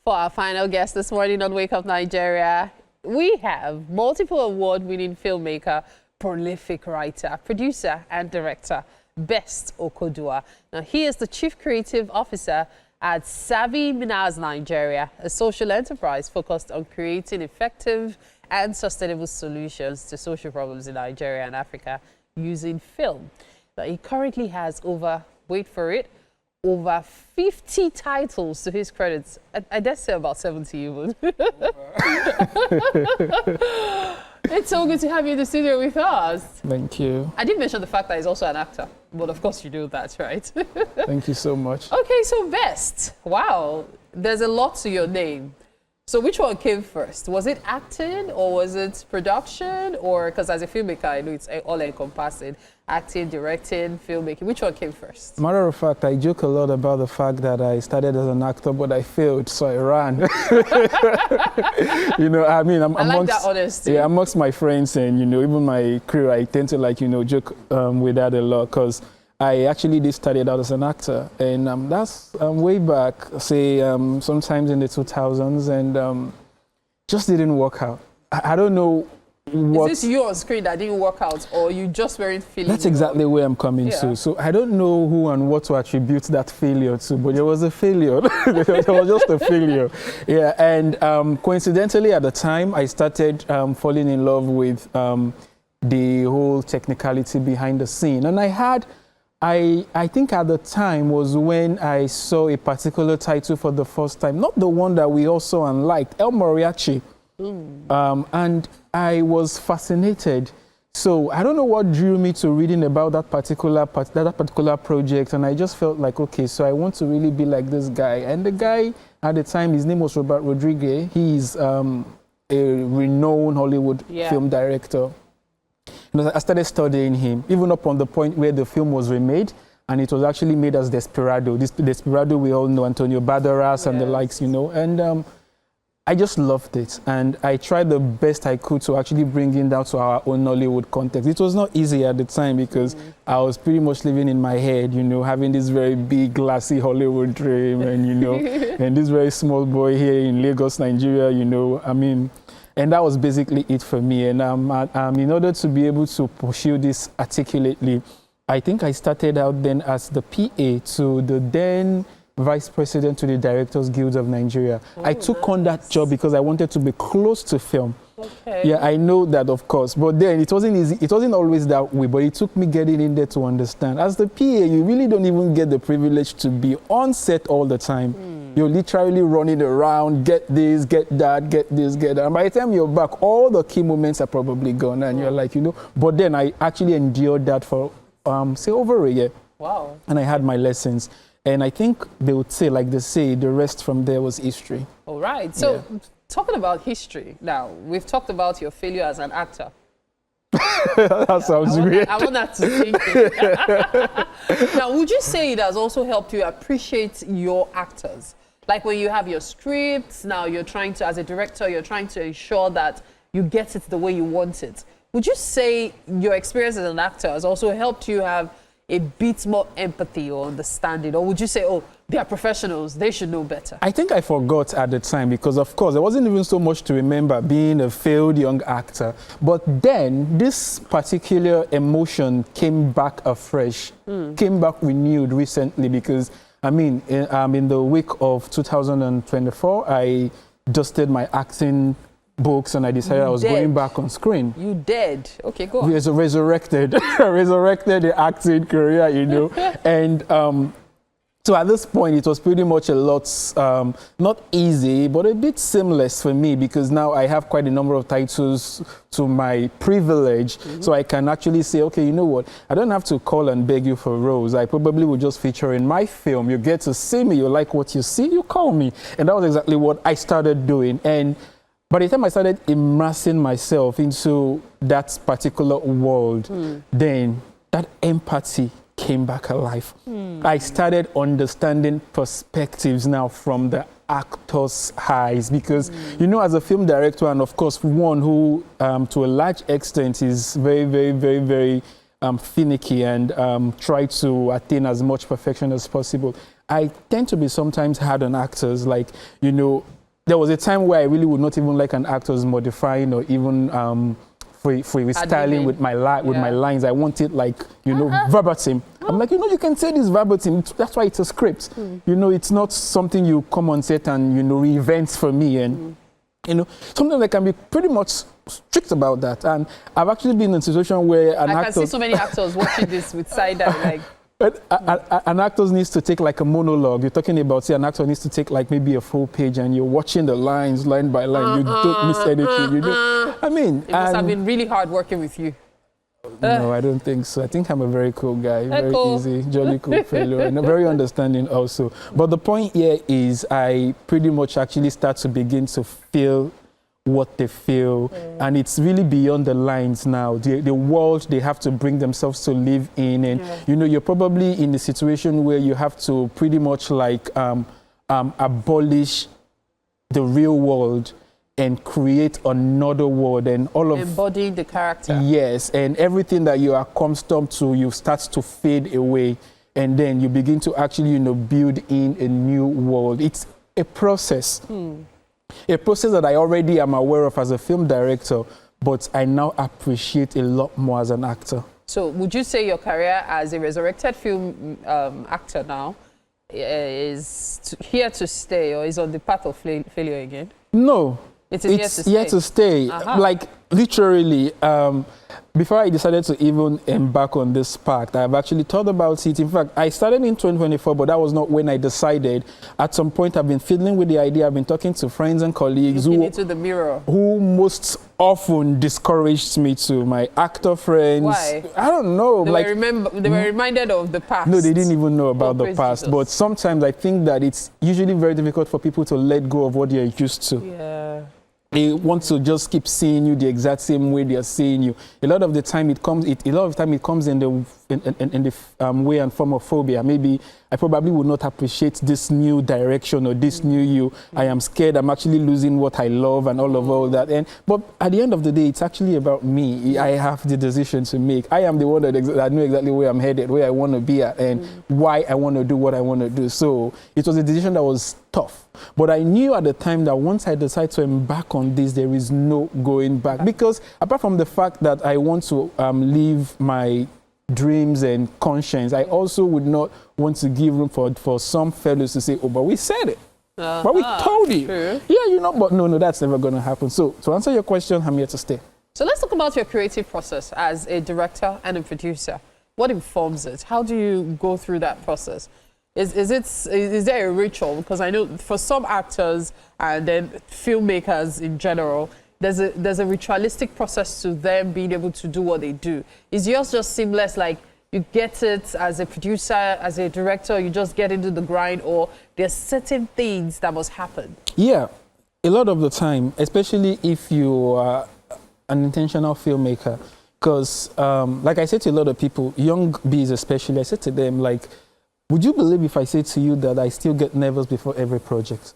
For our final guest this morning on Wake Up Nigeria, we have multiple award-winning filmmaker, prolific writer, producer, and director, Best Okoduwa. Now, he is the Chief Creative Officer at Savvy Minas Nigeria, a social enterprise focused on creating effective and sustainable solutions to social problems in Nigeria and Africa using film. Now, he currently has over, wait for it, over 50 titles to his credits. I dare say about 70 even. It's so good to have you in the studio with us. Thank you. I didn't mention the fact that he's also an actor, but of course you do that, right? Thank you so much. Okay, so Best. Wow, there's a lot to your name. So which one came first? Was it acting or was it production? Or, because as a filmmaker, I know it's all encompassing. Acting, directing, filmmaking. Which one came first? Matter of fact, I joke a lot about the fact that I started as an actor, but I failed, so I ran. You know, I mean, I like that honesty. Yeah, amongst my friends and, you know, even my crew, I tend to like, you know, joke with that a lot because I actually did started out as an actor, and that's way back, say, sometimes in the 2000s, and just didn't work out. I don't know what... Is this you on screen that didn't work out, or you just weren't feeling... That's exactly where I'm coming to. So I don't know who and what to attribute that failure to, but there was a failure. There was just a failure. Yeah, and coincidentally at the time, I started falling in love with the whole technicality behind the scene, and I think at the time was when I saw a particular title for the first time, not the one that we all saw and liked, El Mariachi. And I was fascinated. So I don't know what drew me to reading about that particular project, and I just felt like, okay, so I want to really be like this guy. And the guy at the time, his name was Robert Rodriguez. He's a renowned Hollywood film director. You know, I started studying him, even up on the point where the film was remade, and it was actually made as Desperado. This Desperado, we all know, Antonio Banderas and the likes, you know, and I just loved it. And I tried the best I could to actually bring it down to our own Nollywood context. It was not easy at the time because I was pretty much living in my head, you know, having this very big, glassy Hollywood dream, and, you know, and this very small boy here in Lagos, Nigeria, you know, I mean, and that was basically it for me. And in order to be able to pursue this articulately, I think I started out then as the PA to the then Vice President to the Directors Guild of Nigeria. I took on that job because I wanted to be close to film. Okay. Yeah, I know that, of course. But then it wasn't easy. It wasn't always that way, but it took me getting in there to understand. As the PA, you really don't even get the privilege to be on set all the time. You're literally running around, get this, get that, get this, get that. And by the time you're back, all the key moments are probably gone. And you're like, you know, but then I actually endured that for, say, over a year. Wow. And I had my lessons. And I think they would say, like they say, the rest from there was history. All right. So talking about history, now, we've talked about your failure as an actor. That sounds great. I want that to sink in. Now, would you say it has also helped you appreciate your actors? Like when you have your scripts, now you're trying to, as a director, you're trying to ensure that you get it the way you want it. Would you say your experience as an actor has also helped you have a bit more empathy or understanding? Or would you say, oh, they are professionals, they should know better? I think I forgot at the time because, of course, there wasn't even so much to remember being a failed young actor. But then this particular emotion came back afresh, came back renewed recently because, I mean, in the week of 2024, I dusted my acting books and I decided I was going back on screen. You did? Okay, go on. Resurrected the acting career, you know. And so at this point, it was pretty much a lot, not easy, but a bit seamless for me because now I have quite a number of titles to my privilege. So I can actually say, okay, you know what? I don't have to call and beg you for roles. I probably will just feature in my film. You get to see me. You like what you see, you call me. And that was exactly what I started doing. And by the time I started immersing myself into that particular world, then that empathy came back alive. I started understanding perspectives now from the actor's eyes because, you know, as a film director, and of course, one who to a large extent is very, very, very, very finicky and try to attain as much perfection as possible. I tend to be sometimes hard on actors, like, you know, there was a time where I really would not even like an actor's modifying or even freestyling with my lines. I want it like, you know, verbatim. I'm like, you know, you can say this verbatim. That's why it's a script. You know, it's not something you come on set and, you know, reinvent for me. And, you know, something that can be pretty much strict about that. And I've actually been in a situation where an actor... I can see so many actors watching this with side-eye, like... But an actor needs to take like a monologue. You're talking about, say, an actor needs to take like maybe a full page and you're watching the lines line by line. You don't miss anything. You do. I mean... It must have been really hard working with you. No, I don't think so. I think I'm a very cool guy, very easy, jolly cool fellow, and very understanding also. But the point here is I pretty much actually start to begin to feel what they feel, and it's really beyond the lines now. The world they have to bring themselves to live in, and you know, you're probably in a situation where you have to pretty much like abolish the real world and create another world, and all of embodying the character. Yes, and everything that you are accustomed to, you start to fade away, and then you begin to actually, you know, build in a new world. It's a process. A process that I already am aware of as a film director, but I now appreciate a lot more as an actor. So would you say your career as a resurrected film actor now is here to stay, or is on the path of failure again? No. It's here to stay. Like, literally, before I decided to even embark on this path, I've actually thought about it. In fact, I started in 2024, but that was not when I decided. At some point, I've been fiddling with the idea. I've been talking to friends and colleagues who most often discouraged me to, my actor friends. Why? I don't know. They were reminded of the past. No, they didn't even know about the past. Jesus. But sometimes I think that it's usually very difficult for people to let go of what they're used to. Yeah. They want to just keep seeing you the exact same way they're seeing you. A lot of the time it comes in the way and form of phobia. Maybe I probably would not appreciate this new direction or this new you. I am scared I'm actually losing what I love and all that. But at the end of the day, it's actually about me. I have the decision to make. I am the one that know exactly where I'm headed, where I want to be at, and why I want to do what I want to do. So it was a decision that was tough. But I knew at the time that once I decide to embark on this, there is no going back. Because apart from the fact that I want to live my dreams and conscience, I also would not want to give room for some fellows to say, oh, but we said it. But we told you. True. Yeah, you know, but no, that's never going to happen. So to answer your question, I'm here to stay. So let's talk about your creative process as a director and a producer. What informs it? How do you go through that process? Is there a ritual? Because I know for some actors and then filmmakers in general, there's a ritualistic process to them being able to do what they do. Is yours just seamless, like you get it as a producer, as a director, you just get into the grind, or there's certain things that must happen? Yeah, a lot of the time, especially if you are an intentional filmmaker, because like I said to a lot of people, young bees especially, I said to them, like, would you believe if I say to you that I still get nervous before every project?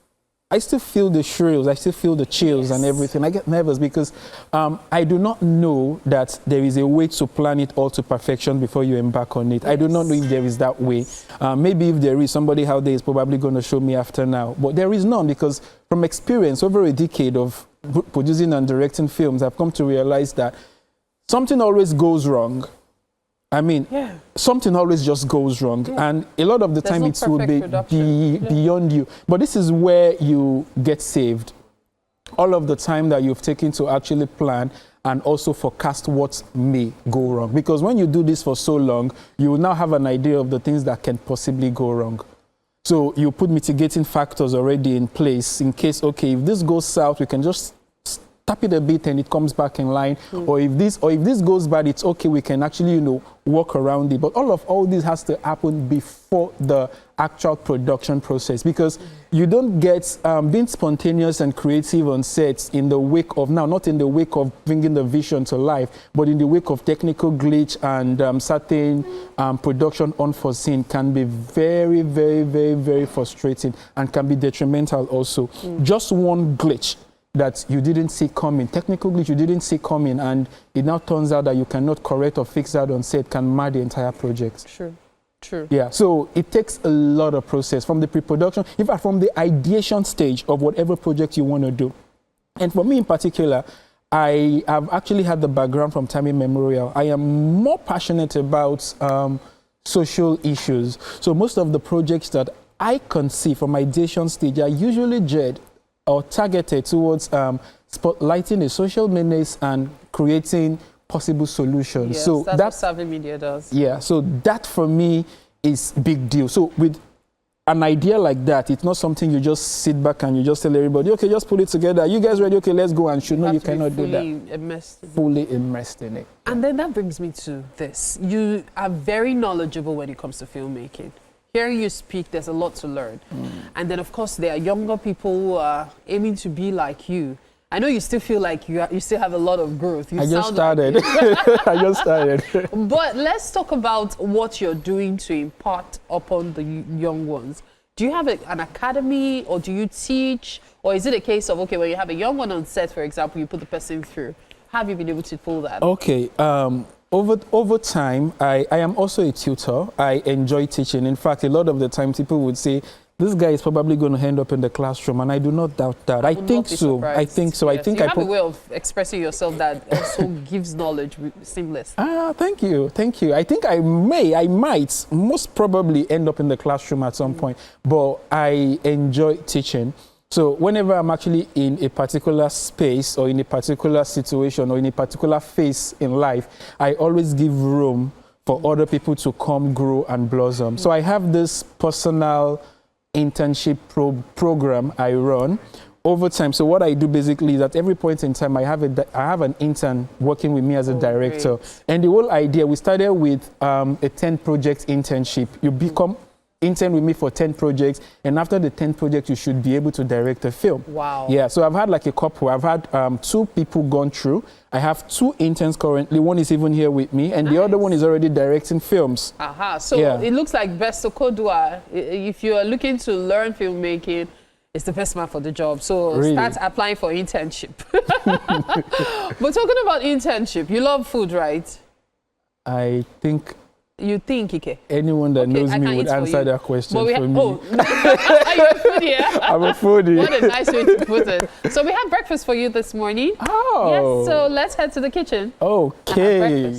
I still feel the shrills, I still feel the chills and everything. I get nervous because I do not know that there is a way to plan it all to perfection before you embark on it. I do not know if there is that way. Maybe if there is, somebody out there is probably going to show me after now. But there is none, because from experience, over a decade of producing and directing films, I've come to realize that something always goes wrong. I mean, something always just goes wrong. And a lot of the time it will be beyond you. But this is where you get saved. All of the time that you've taken to actually plan and also forecast what may go wrong. Because when you do this for so long, you will now have an idea of the things that can possibly go wrong. So you put mitigating factors already in place in case, okay, if this goes south, we can just tap it a bit and it comes back in line. Or if this goes bad, it's okay, we can actually, work around it. But all this has to happen before the actual production process, because you don't get being spontaneous and creative on sets in the wake of, not in the wake of bringing the vision to life, but in the wake of technical glitch and certain production unforeseen, can be very, very, very, very frustrating and can be detrimental also. Just one glitch that you didn't see coming, technical glitch you didn't see coming, and it now turns out that you cannot correct or fix that on set, can mar the entire project. Sure. True. Yeah, so it takes a lot of process from the pre-production, in fact, from the ideation stage of whatever project you want to do. And for me in particular, I have actually had the background from time immemorial. I am more passionate about social issues. So most of the projects that I conceive from ideation stage are usually geared or targeted towards spotlighting the social menace and creating possible solutions. Yes, so that's what Savvy Media does. Yeah, so that for me is big deal. So with an idea like that, it's not something you just sit back and you just tell everybody, okay, just put it together. You guys ready? Okay, let's go and shoot. No, you cannot do that. Fully immersed in it. And then that brings me to this. You are very knowledgeable when it comes to filmmaking. Hearing you speak, there's a lot to learn. And then, of course, there are younger people who are aiming to be like you. I know you still feel like you still have a lot of growth. I just started. I just started. But let's talk about what you're doing to impart upon the young ones. Do you have an academy, or do you teach? Or is it a case of, okay, when you have a young one on set, for example, you put the person through? How have you been able to pull that? Okay. Over time, I am also a tutor. I enjoy teaching. In fact, a lot of the time people would say, this guy is probably going to end up in the classroom, and I do not doubt that. I think so. I think so. Yes. I think you have a way of expressing yourself that also gives knowledge seamless. Thank you. Thank you. I think I might, most probably end up in the classroom at some point, but I enjoy teaching. So whenever I'm actually in a particular space or in a particular situation or in a particular phase in life, I always give room for other people to come, grow, and blossom. So I have this personal internship program I run over time. So what I do basically is at every point in time, I have an intern working with me as a director. Great. And the whole idea, we started with a 10-project internship. You become intern with me for 10 projects, and after the 10 projects, you should be able to direct a film. Wow. Yeah, so I've had like a couple. I've had 2 people gone through. I have 2 interns currently. One is even here with me, and the other one is already directing films. Aha, so it looks like Best Okoduwa. If you are looking to learn filmmaking, it's the best man for the job. So really? Start applying for internship. But talking about internship, you love food, right? I think... You think, Ike? Anyone that knows me would answer that question for me. Oh, are you a foodie? I'm a foodie. What a nice way to put it. So we have breakfast for you this morning. Oh. Yes, so let's head to the kitchen. Okay.